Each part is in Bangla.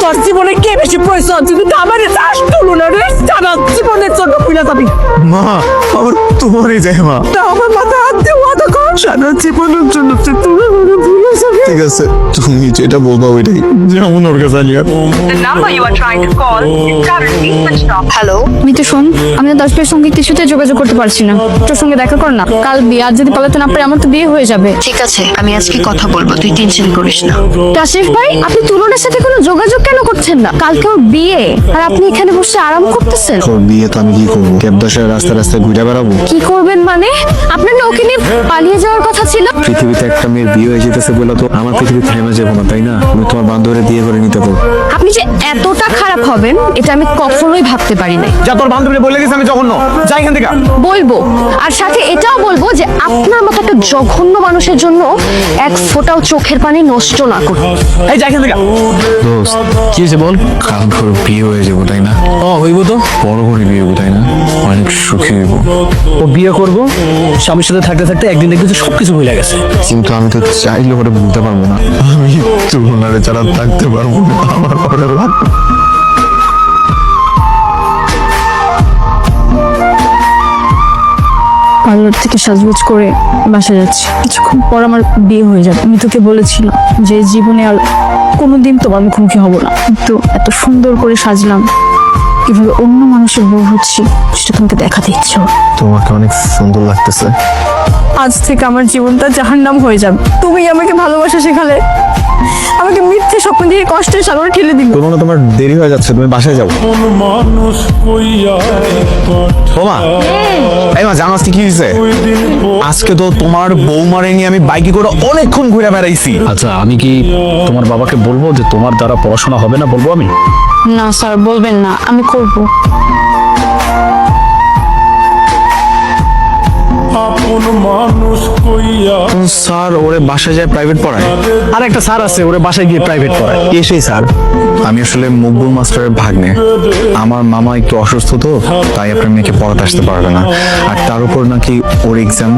তোর জীবনে কে বেশি পয়সা তুই তো আমার চাষ তুলো না রে সারা জীবনের জন্য পিলা যাবি মা আমার তোমারই যায় মা। তা আমার মাথা হাত দিয়ে ওয়াদা কর সারা জীবনের জন্য তুই তুলে ভুলে যাবি। ঠিক আছে তুমি যেটা বলবা ওইটাই যেমন ওর কাছে Alia. The number you are trying to call is currently switched off. Hello? Mitu শোন, আমি তো 10 মিনিটের সঙ্গে কিছুতে যোগাযোগ করতে পারছি না। তোর সঙ্গে দেখা কর না, কাল বিয়ে, আর যদি পালাতে না পারে আমার তো বিয়ে হয়ে যাবে। ঠিক আছে, আমি আজকে কথা বলবো, তুই টেনশন করিস না। কাশিফ ভাই, আপনি তুলনের সাথে কোনো যোগাযোগ কেন করছেন না? কালকে ওর বিয়ে, আর আপনি এখানে বসে আরাম করতেছেন। তোর বিয়ে তো আমি কি করবো? ক্যাব দশের রাস্তায় রাস্তায় ঘুরে বেড়াবো? কি করবেন মানে? আপনার না ওকে নিয়ে পালিয়ে যাওয়ার কথা ছিল? পৃথিবীতে একটা মেয়ের বিয়ে হয়ে যেতেছে বলে তো আমার পৃথিবী থেমে যাবো না, তাই না? আমি তোমার বান্ধবীরে বিয়ে করে নিতে পারবো। আপনি যে এতটা খারাপ হবেন এটা আমি কখনোই ভাবতে পারি নাই। যা তোর বান্ধবীরে বলে গেছে আমি জঘন্য, যাই এখান থেকে। বলবো, আর সাথে এটাও বলবো যে আপনার মতো একটা জঘন্য মানুষের জন্য এক ফোঁটাও চোখের পানি নষ্ট না করুন। এই যা এখান থেকে। দোস্ত কি হয়েছে বল? কাল করে বিয়ে হয়ে যাবো, তাই না? হইব তো বড় করে বিয়ে হবো, তাই না? অনেক সুখী হইব। ও বিয়ে করবো, স্বামীর সাথে থাকতে থাকতে একদিন দেখবি সবকিছু ভুলে গেছে। কিন্তু আমি তো চাইলে ওটা বলতে পারবো না। আমি তুলনারে ছাড়া থাকতে পারবো না, আমার ঘরে লাগবে। পার্লার থেকে সাজগোজ করে বাসা যাচ্ছি, কিছুক্ষণ পর আমার বিয়ে হয়ে যাবে। আমি তোকে বলেছিলাম যে জীবনে আর কোনোদিন তোমার মুখোমুখি হব না, কিন্তু এত সুন্দর করে সাজলাম, কিভাবে অন্য মানুষের বউ হচ্ছি সেটা তোমাকে দেখাতে ইচ্ছে হয়। তোমাকে অনেক সুন্দর লাগতেছে। আজ থেকে আমার জীবনটা জাহান্নাম হয়ে যাবে। তুমি আমাকে ভালোবাসা শেখালে, আমাকে মিথ্যে স্বপ্ন দিয়ে কষ্টের সাগরে ঠেলে দিল। তোমরা তোমার দেরি হয়ে যাচ্ছে, তুমি বাসায় যাও। ওমা, এই মা, জানো আজকে কি হয়েছে? আজকে তো তোমার বৌমারে নিয়ে আমি বাইকে করে অনেকক্ষণ ঘুরে বেড়াইছি। আচ্ছা, আমি কি তোমার বাবাকে বলবো যে তোমার দ্বারা পড়াশোনা হবে না? বলবো আমি? না স্যার, বলবেন না, আমি করব। স্যার ওরে বাসায় যায় প্রাইভেট পড়ায়। আর একটা স্যার আছে, ওরে বাসায় গিয়ে প্রাইভেট পড়ায়। কে সেই স্যার? আমি আসলে মকবুল মাস্টারের ভাগ্নে। আমার মামা একটু অসুস্থ তো, তাই আপনার মেয়েকে পড়াতে আসতে পারবে না। আর তার উপর নাকি ওর এক্সাম,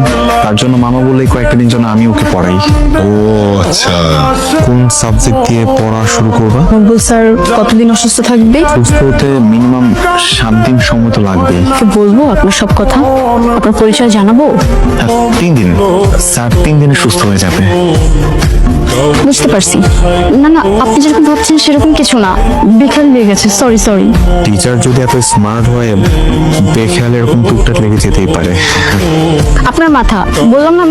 তার জন্য মামা বললেই কয়েকটা দিন জন্য আমি ওকে পড়াই। ও আচ্ছা, কোন সাবজেক্ট দিয়ে পড়া শুরু করবা? মকবুল স্যার কতদিন অসুস্থ থাকবে? সুস্থ হতে মিনিমাম 7 দিন সময় তো লাগবেই। ওকে বলবো আপনার সব কথা, আপনার পরিচয় জানাবো? 3 দিন স্যার, 3 দিনে সুস্থ হয়ে যাবে। বুঝতে পারছি। না না, আপনি যেরকম ভাবছেন সেরকম কিছু না, বেকার লেগে গেছে, সরি সরি। টিচার যদি এত স্মার্ট হয়, বেখেয়াল এরকম টুকটাক লেগে যেতেই পারে। আপনার মাথা, বললাম না